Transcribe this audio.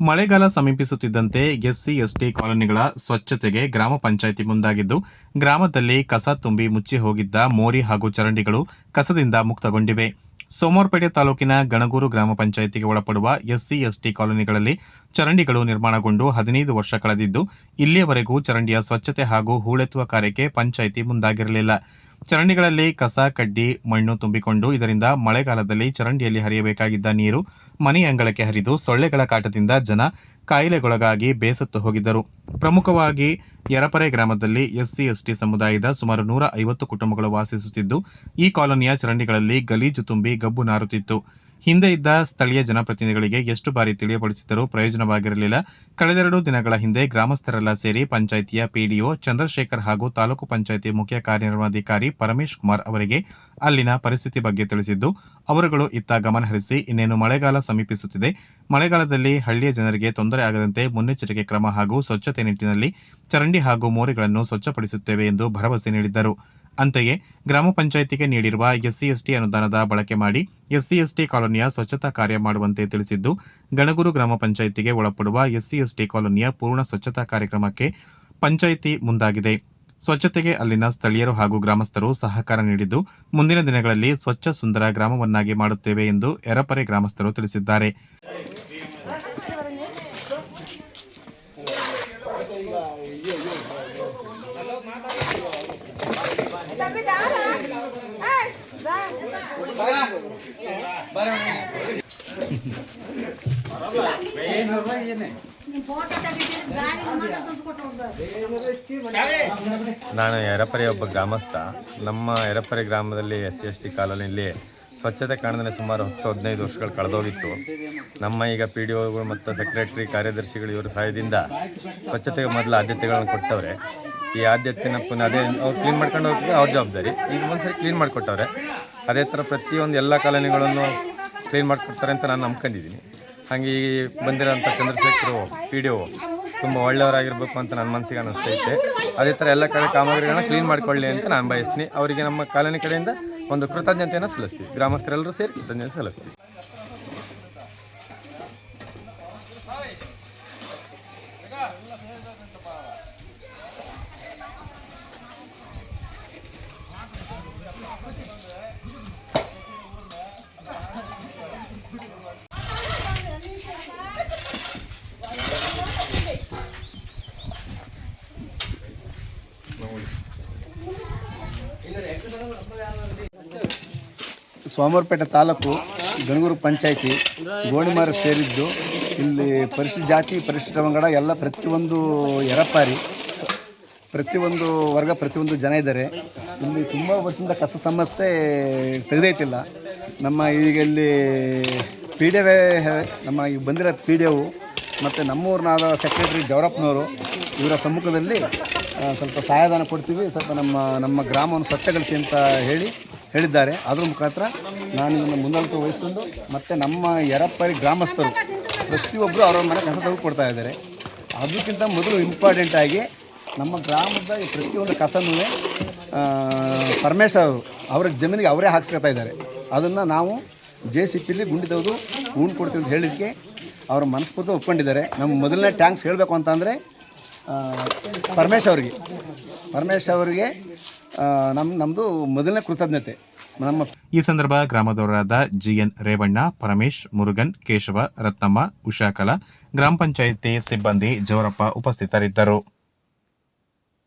ಮಳೆಗಾಲ ಸಮೀಪಿಸುತ್ತಿದ್ದಂತೆ SC ST ಕಾಲೋನಿಗಳ ಸ್ವಚ್ಛತೆಗೆ ಗ್ರಾಮ ಪಂಚಾಯಿತಿ ಮುಂದಾಗಿದ್ದು, ಗ್ರಾಮದಲ್ಲಿ ಕಸ ತುಂಬಿ ಮುಚ್ಚಿ ಹೋಗಿದ್ದ ಮೋರಿ ಹಾಗೂ ಚರಂಡಿಗಳು ಕಸದಿಂದ ಮುಕ್ತಗೊಂಡಿವೆ. ಸೋಮವಾರಪೇಟೆ ತಾಲೂಕಿನ ಗಣಗೂರು ಗ್ರಾಮ ಪಂಚಾಯಿತಿಗೆ ಒಳಪಡುವ ಎಸ್ಸಿ ಎಸ್ಟಿ ಕಾಲೋನಿಗಳಲ್ಲಿ ಚರಂಡಿಗಳು ನಿರ್ಮಾಣಗೊಂಡು 15 ವರ್ಷ ಕಳೆದಿದ್ದು, ಇಲ್ಲಿಯವರೆಗೂ ಚರಂಡಿಯ ಸ್ವಚ್ಛತೆ ಹಾಗೂ ಹೂಳೆತ್ತುವ ಕಾರ್ಯಕ್ಕೆ ಪಂಚಾಯಿತಿ ಮುಂದಾಗಿರಲಿಲ್ಲ. ಚರಂಡಿಗಳಲ್ಲಿ ಕಸ ಕಡ್ಡಿ ಮಣ್ಣು ತುಂಬಿಕೊಂಡು ಇದರಿಂದ ಮಳೆಗಾಲದಲ್ಲಿ ಚರಂಡಿಯಲ್ಲಿ ಹರಿಯಬೇಕಾಗಿದ್ದ ನೀರು ಮನೆಯ ಅಂಗಳಕ್ಕೆ ಹರಿದು ಸೊಳ್ಳೆಗಳ ಕಾಟದಿಂದ ಜನ ಕಾಯಿಲೆಗೊಳಗಾಗಿ ಬೇಸತ್ತು ಹೋಗಿದ್ದರು. ಪ್ರಮುಖವಾಗಿ ಯರಪರೆ ಗ್ರಾಮದಲ್ಲಿ ಎಸ್ಸಿ ಎಸ್ಟಿ ಸಮುದಾಯದ ಸುಮಾರು 150 ಕುಟುಂಬಗಳು ವಾಸಿಸುತ್ತಿದ್ದು, ಈ ಕಾಲೋನಿಯ ಚರಂಡಿಗಳಲ್ಲಿ ಗಲೀಜು ತುಂಬಿ ಗಬ್ಬು ನಾರುತ್ತಿತ್ತು. ಹಿಂದೆ ಇದ್ದ ಸ್ಥಳೀಯ ಜನಪ್ರತಿನಿಧಿಗಳಿಗೆ ಎಷ್ಟು ಬಾರಿ ತಿಳಿಯಪಡಿಸಿದರೂ ಪ್ರಯೋಜನವಾಗಿರಲಿಲ್ಲ. ಕಳೆದೆರಡು ದಿನಗಳ ಹಿಂದೆ ಗ್ರಾಮಸ್ಥರೆಲ್ಲ ಸೇರಿ ಪಂಚಾಯಿತಿಯ ಪಿಡಿಒ ಚಂದ್ರಶೇಖರ್ ಹಾಗೂ ತಾಲೂಕು ಪಂಚಾಯಿತಿ ಮುಖ್ಯ ಕಾರ್ಯನಿರ್ವಹಣಾಧಿಕಾರಿ ಪರಮೇಶ್ ಕುಮಾರ್ ಅವರಿಗೆ ಅಲ್ಲಿನ ಪರಿಸ್ಥಿತಿ ಬಗ್ಗೆ ತಿಳಿಸಿದ್ದು, ಅವರುಗಳು ಇತ್ತ ಗಮನಹರಿಸಿ ಇನ್ನೇನು ಮಳೆಗಾಲ ಸಮೀಪಿಸುತ್ತಿದೆ, ಮಳೆಗಾಲದಲ್ಲಿ ಹಳ್ಳಿಯ ಜನರಿಗೆ ತೊಂದರೆ ಆಗದಂತೆ ಮುನ್ನೆಚ್ಚರಿಕೆ ಕ್ರಮ ಹಾಗೂ ಸ್ವಚ್ಛತೆ ನಿಟ್ಟಿನಲ್ಲಿ ಚರಂಡಿ ಹಾಗೂ ಮೋರಿಗಳನ್ನು ಸ್ವಚ್ಛಪಡಿಸುತ್ತೇವೆ ಎಂದು ಭರವಸೆ ನೀಡಿದ್ದರು. ಅಂತೆಯೇ ಗ್ರಾಮ ಪಂಚಾಯಿತಿಗೆ ನೀಡಿರುವ ಎಸ್ಸಿ ಎಸ್ಟಿ ಅನುದಾನದ ಬಳಕೆ ಮಾಡಿ ಎಸ್ಸಿ ಎಸ್ಟಿ ಕಾಲೋನಿಯ ಸ್ವಚ್ಛತಾ ಕಾರ್ಯ ಮಾಡುವಂತೆ ತಿಳಿಸಿದ್ದು, ಗಣಗೂರು ಗ್ರಾಮ ಪಂಚಾಯಿತಿಗೆ ಒಳಪಡುವ ಎಸ್ಸಿ ಎಸ್ಟಿ ಕಾಲೋನಿಯ ಪೂರ್ಣ ಸ್ವಚ್ಛತಾ ಕಾರ್ಯಕ್ರಮಕ್ಕೆ ಪಂಚಾಯಿತಿ ಮುಂದಾಗಿದೆ. ಸ್ವಚ್ಛತೆಗೆ ಅಲ್ಲಿನ ಸ್ಥಳೀಯರು ಹಾಗೂ ಗ್ರಾಮಸ್ಥರು ಸಹಕಾರ ನೀಡಿದ್ದು, ಮುಂದಿನ ದಿನಗಳಲ್ಲಿ ಸ್ವಚ್ಛ ಸುಂದರ ಗ್ರಾಮವನ್ನಾಗಿ ಮಾಡುತ್ತೇವೆ ಎಂದು ಯರಪರೆ ಗ್ರಾಮಸ್ಥರು ತಿಳಿಸಿದ್ದಾರೆ. ನಾನು ಯರಪರೆ ಒಬ್ಬ ಗ್ರಾಮಸ್ಥ. ನಮ್ಮ ಯರಪರೆ ಗ್ರಾಮದಲ್ಲಿ ಎಸ್ಸಿ ಎಸ್ಟಿ ಕಾಲೋನಿಯಲ್ಲಿ ಸ್ವಚ್ಛತೆ ಕಾರಣದಲ್ಲಿ ಸುಮಾರು 10-15 ವರ್ಷಗಳು ಕಳೆದೋಗಿತ್ತು. ನಮ್ಮ ಈಗ ಪಿಡಿಒಗಳು ಮತ್ತು ಸೆಕ್ರೆಟರಿ ಕಾರ್ಯದರ್ಶಿಗಳು ಇವರ ಸಹಾಯದಿಂದ ಸ್ವಚ್ಛತೆಗೆ ಮೊದಲು ಆದ್ಯತೆಗಳನ್ನು ಕೊಟ್ಟವ್ರೆ. ಈ ಆದ್ಯತೆನ ಪುನಃ ಅದೇ ಅವ್ರು ಕ್ಲೀನ್ ಮಾಡ್ಕೊಂಡು ಹೋಗ್ತಿದ್ರೆ ಅವ್ರ ಜವಾಬ್ದಾರಿ. ಈಗ ಒಂದ್ಸರಿ ಕ್ಲೀನ್ ಮಾಡಿಕೊಟ್ಟವ್ರೆ. ಅದೇ ಥರ ಪ್ರತಿಯೊಂದು ಎಲ್ಲ ಕಾಲೋನಿಗಳನ್ನು ಕ್ಲೀನ್ ಮಾಡಿಕೊಡ್ತಾರೆ ಅಂತ ನಾನು ನಂಬ್ಕೊಂಡಿದ್ದೀನಿ. ಹಾಗೆ ಈ ಬಂದಿರೋಂಥ ಚಂದ್ರಶೇಖರು ಪಿಡಿಒ ತುಂಬ ಒಳ್ಳೆಯವರಾಗಿರ್ಬೇಕು ಅಂತ ನನ್ನ ಮನಸ್ಸಿಗೆ ಅನ್ನಿಸ್ತೈತೆ. ಅದೇ ಥರ ಎಲ್ಲ ಕಡೆ ಕಾಮಗಾರಿಗಳನ್ನ ಕ್ಲೀನ್ ಮಾಡಿಕೊಳ್ಳಿ ಅಂತ ನಾನು ಬಯಸ್ತೀನಿ. ಅವರಿಗೆ ನಮ್ಮ ಕಾಲೋನಿ ಕಡೆಯಿಂದ ಒಂದು ಕೃತಜ್ಞತೆಯನ್ನು ಸಲ್ಲಿಸ್ತೀವಿ. ಗ್ರಾಮಸ್ಥರೆಲ್ಲರೂ ಸೇರಿ ಕೃತಜ್ಞತೆ ಸಲ್ಲಿಸ್ತೀವಿ. ಸೋಮವಾರಪೇಟೆ ತಾಲೂಕು ಗಣಗೂರು ಪಂಚಾಯಿತಿ ಗೋಣಿಮಾರ ಸೇರಿದ್ದು, ಇಲ್ಲಿ ಪರಿಶಿಷ್ಟ ಜಾತಿ ಪರಿಶಿಷ್ಟ ಪಂಗಡ ಎಲ್ಲ ಪ್ರತಿಯೊಂದು ಯರಪಾರಿ ಪ್ರತಿಯೊಂದು ವರ್ಗ ಪ್ರತಿಯೊಂದು ಜನ ಇದ್ದಾರೆ. ಇಲ್ಲಿ ತುಂಬ ವರ್ಷದಿಂದ ಕಸ ಸಮಸ್ಯೆ ತೆಗೆದೈತಿಲ್ಲ. ನಮ್ಮ ಈಗ ಇಲ್ಲಿ ಪಿ ಡಿ ನಮ್ಮ ಈಗ ಬಂದಿರೋ ಪಿ ಡಿ ಒ ಮತ್ತು ನಮ್ಮೂರಿನಾದ ಸೆಕ್ರೆಟರಿ ಜವರಪ್ಪನವರು ಇವರ ಸಮ್ಮುಖದಲ್ಲಿ ಸ್ವಲ್ಪ ಸಹಾಯಧನ ಕೊಡ್ತೀವಿ, ಸ್ವಲ್ಪ ನಮ್ಮ ಗ್ರಾಮವನ್ನು ಸ್ವಚ್ಛಗೊಳಿಸಿ ಅಂತ ಹೇಳಿದ್ದಾರೆ. ಅದ್ರ ಮುಖಾಂತರ ನಾನು ಇದನ್ನು ಮುಂದಾಳತ್ವ ವಹಿಸ್ಕೊಂಡು ಮತ್ತು ನಮ್ಮ ಯರಪರಿ ಗ್ರಾಮಸ್ಥರು ಪ್ರತಿಯೊಬ್ಬರು ಅವರ ಮನೆ ಕಸ ತೆಗೆದುಕೊಡ್ತಾ ಇದ್ದಾರೆ. ಅದಕ್ಕಿಂತ ಮೊದಲು ಇಂಪಾರ್ಟೆಂಟಾಗಿ ನಮ್ಮ ಗ್ರಾಮದ ಪ್ರತಿಯೊಂದು ಕಸನೂ ಪರಮೇಶ್ ಅವರ ಜಮೀನಿಗೆ ಅವರೇ ಹಾಕ್ಸ್ಕೊತಾ ಇದ್ದಾರೆ. ಅದನ್ನು ನಾವು JCPಲಿ ಗುಂಡಿ ತೆಗೆದು ಹೂಣ್ ಕೊಡ್ತೀವಿ ಅಂತ ಹೇಳಿದ್ದಕ್ಕೆ ಅವರ ಮನಸ್ಫೂರ್ತಿ ಒಪ್ಕೊಂಡಿದ್ದಾರೆ. ನಮ್ಮ ಮೊದಲನೇ ಟ್ಯಾಂಕ್ಸ್ ಹೇಳಬೇಕು ಅಂತಂದರೆ ಪರಮೇಶ್ ಅವರಿಗೆ ನಮ್ಮದು ಮೊದಲನೇ ಕೃತಜ್ಞತೆ. ಈ ಸಂದರ್ಭ ಗ್ರಾಮದವರಾದ GN ರೇವಣ್ಣ, ಪರಮೇಶ್, ಮುರುಗನ್, ಕೇಶವ, ರತ್ನಮ್ಮ, ಉಷಾಕಲಾ, ಗ್ರಾಮ ಪಂಚಾಯಿತಿ ಸಿಬ್ಬಂದಿ ಜವರಪ್ಪ ಉಪಸ್ಥಿತರಿದ್ದರು.